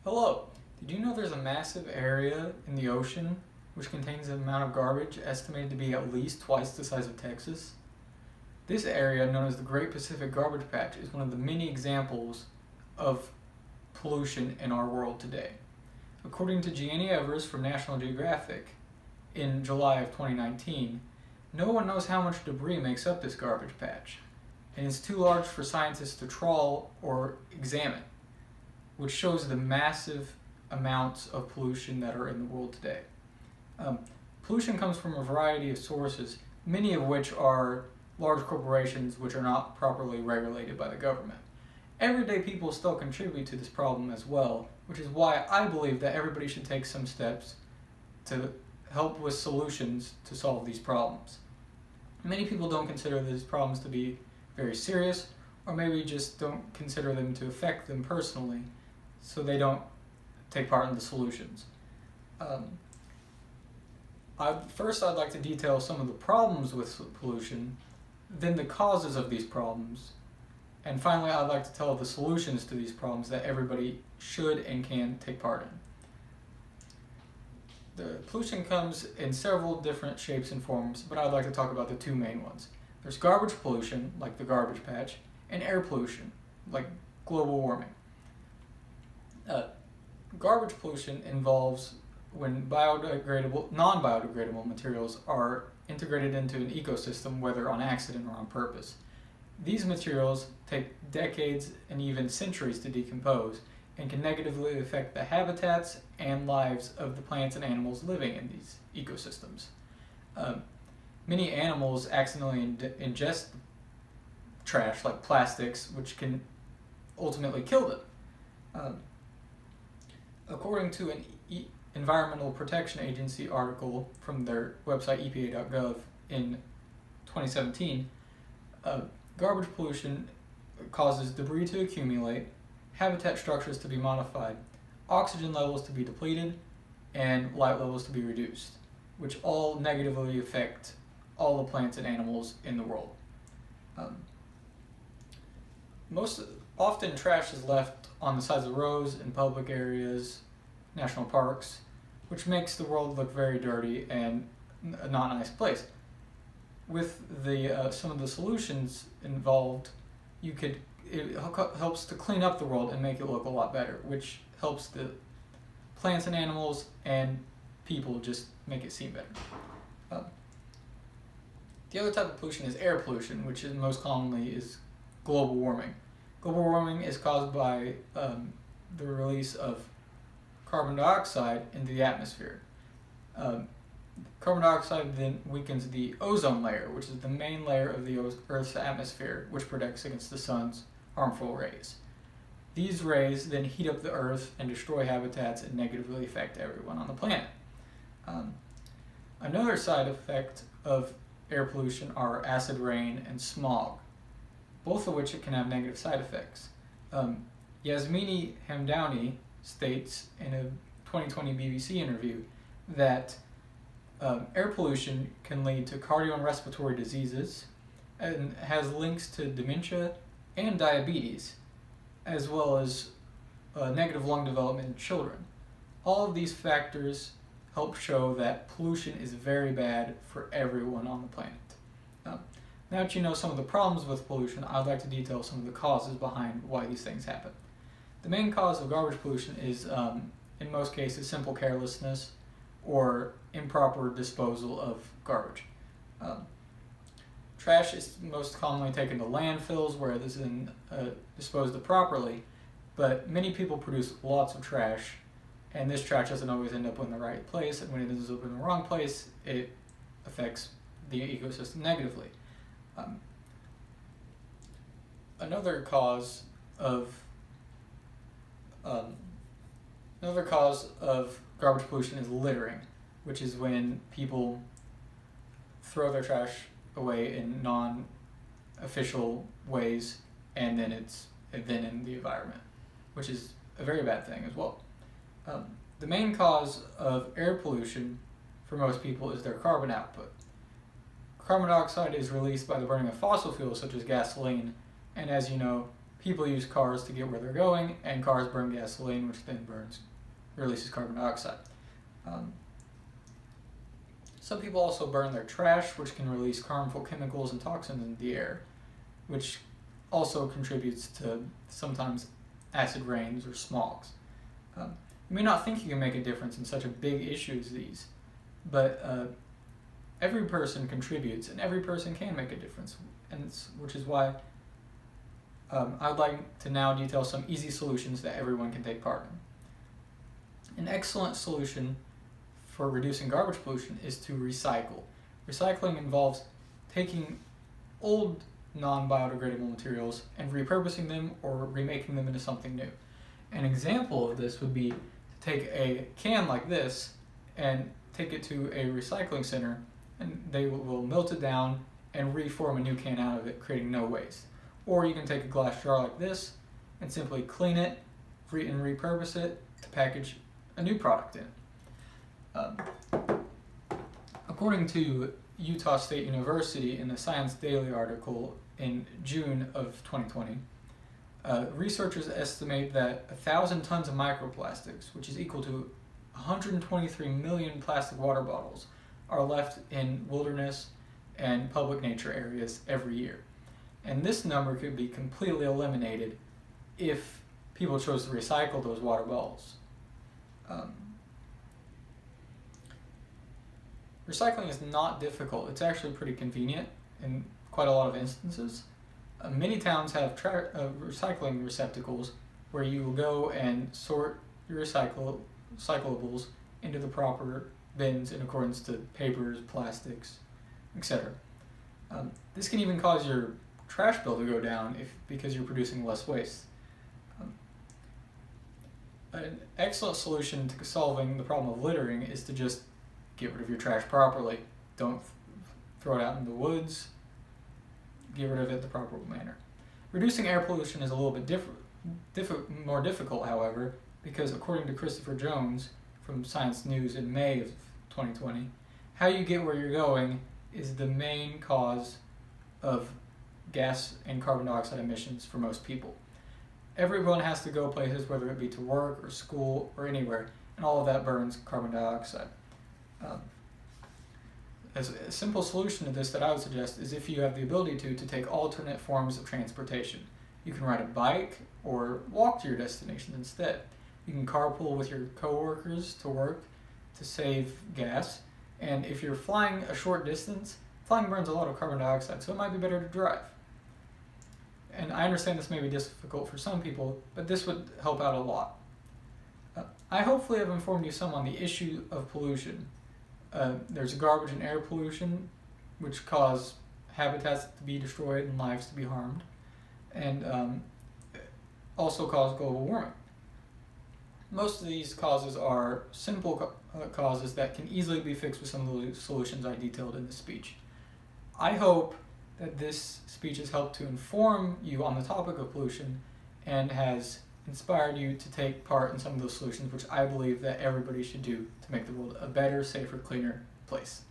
Hello! Did you know there's a massive area in the ocean which contains an amount of garbage estimated to be at least twice the size of Texas? This area, known as the Great Pacific Garbage Patch, is one of the many examples of pollution in our world today. According to Gianni Evers from National Geographic, in July of 2019, no one knows how much debris makes up this garbage patch, and it's too large for scientists to trawl or examine, which shows the massive amounts of pollution that are in the world today. Pollution comes from a variety of sources, many of which are large corporations which are not properly regulated by the government. Everyday people still contribute to this problem as well, which is why I believe that everybody should take some steps to help with solutions to solve these problems. Many people don't consider these problems to be very serious, or maybe just don't consider them to affect them personally, so they don't take part in the solutions. First, I'd like to detail some of the problems with pollution, then the causes of these problems, and finally I'd like to tell the solutions to these problems that everybody should and can take part in. The pollution comes in several different shapes and forms, but I'd like to talk about the two main ones. There's garbage pollution, like the garbage patch, and air pollution, like global warming. Garbage pollution involves when non-biodegradable materials are integrated into an ecosystem, whether on accident or on purpose. These materials take decades and even centuries to decompose and can negatively affect the habitats and lives of the plants and animals living in these ecosystems. Many animals accidentally ingest trash like plastics, which can ultimately kill them. According to an Environmental Protection Agency article from their website epa.gov in 2017, garbage pollution causes debris to accumulate, habitat structures to be modified, oxygen levels to be depleted, and light levels to be reduced, which all negatively affect all the plants and animals in the world. Most often trash is left on the sides of roads, in public areas, national parks, which makes the world look very dirty and a not nice place. With some of the solutions involved, it helps to clean up the world and make it look a lot better, which helps the plants and animals and people just make it seem better. The other type of pollution is air pollution, which is most commonly is global warming. Global warming is caused by the release of carbon dioxide into the atmosphere. Carbon dioxide then weakens the ozone layer, which is the main layer of the Earth's atmosphere, which protects against the sun's harmful rays. These rays then heat up the Earth and destroy habitats and negatively affect everyone on the planet. Another side effect of air pollution are acid rain and smog, both of which can have negative side effects. Yasmini Hamdani states in a 2020 BBC interview that air pollution can lead to cardio and respiratory diseases and has links to dementia and diabetes, as well as negative lung development in children. All of these factors help show that pollution is very bad for everyone on the planet. Now that you know some of the problems with pollution, I'd like to detail some of the causes behind why these things happen. The main cause of garbage pollution is, in most cases, simple carelessness or improper disposal of garbage. Trash is most commonly taken to landfills where it is disposed of properly, but many people produce lots of trash, and this trash doesn't always end up in the right place, and when it ends up in the wrong place, it affects the ecosystem negatively. Another cause of garbage pollution is littering, which is when people throw their trash away in non-official ways, and then it's then in the environment, which is a very bad thing as well. The main cause of air pollution for most people is their carbon output. Carbon dioxide is released by the burning of fossil fuels such as gasoline, and as you know, people use cars to get where they're going, and cars burn gasoline, which then releases carbon dioxide. Some people also burn their trash, which can release harmful chemicals and toxins into the air, which also contributes to sometimes acid rains or smogs. You may not think you can make a difference in such a big issue as these, but every person contributes, and every person can make a difference, which is why I would like to now detail some easy solutions that everyone can take part in. An excellent solution for reducing garbage pollution is to recycle. Recycling involves taking old non-biodegradable materials and repurposing them or remaking them into something new. An example of this would be to take a can like this and take it to a recycling center, and they will melt it down and reform a new can out of it, creating no waste. Or you can take a glass jar like this and simply clean it and repurpose it to package a new product in. According to Utah State University in the Science Daily article in June of 2020, researchers estimate that 1,000 tons of microplastics, which is equal to 123 million plastic water bottles, are left in wilderness and public nature areas every year. And this number could be completely eliminated if people chose to recycle those water bottles. Recycling is not difficult. It's actually pretty convenient in quite a lot of instances. Many towns have recycling receptacles where you will go and sort your recyclables into the proper bins in accordance to papers, plastics, etc. This can even cause your trash bill to go down because you're producing less waste. An excellent solution to solving the problem of littering is to just get rid of your trash properly. Don't throw it out in the woods. Get rid of it the proper manner. Reducing air pollution is a little bit more difficult, however, because according to Christopher Jones from Science News in May of 2020, how you get where you're going is the main cause of gas and carbon dioxide emissions for most people. Everyone has to go places, whether it be to work or school or anywhere, and all of that burns carbon dioxide. As a simple solution to this that I would suggest is if you have the ability to take alternate forms of transportation. You can ride a bike or walk to your destination instead. You can carpool with your coworkers to work to save gas, and if you're flying a short distance, flying burns a lot of carbon dioxide, so it might be better to drive. And I understand this may be difficult for some people, but this would help out a lot. I hopefully have informed you some on the issue of pollution. There's garbage and air pollution, which cause habitats to be destroyed and lives to be harmed, and also cause global warming. Most of these causes are simple causes that can easily be fixed with some of the solutions I detailed in this speech. I hope that this speech has helped to inform you on the topic of pollution and has inspired you to take part in some of those solutions, which I believe that everybody should do to make the world a better, safer, cleaner place.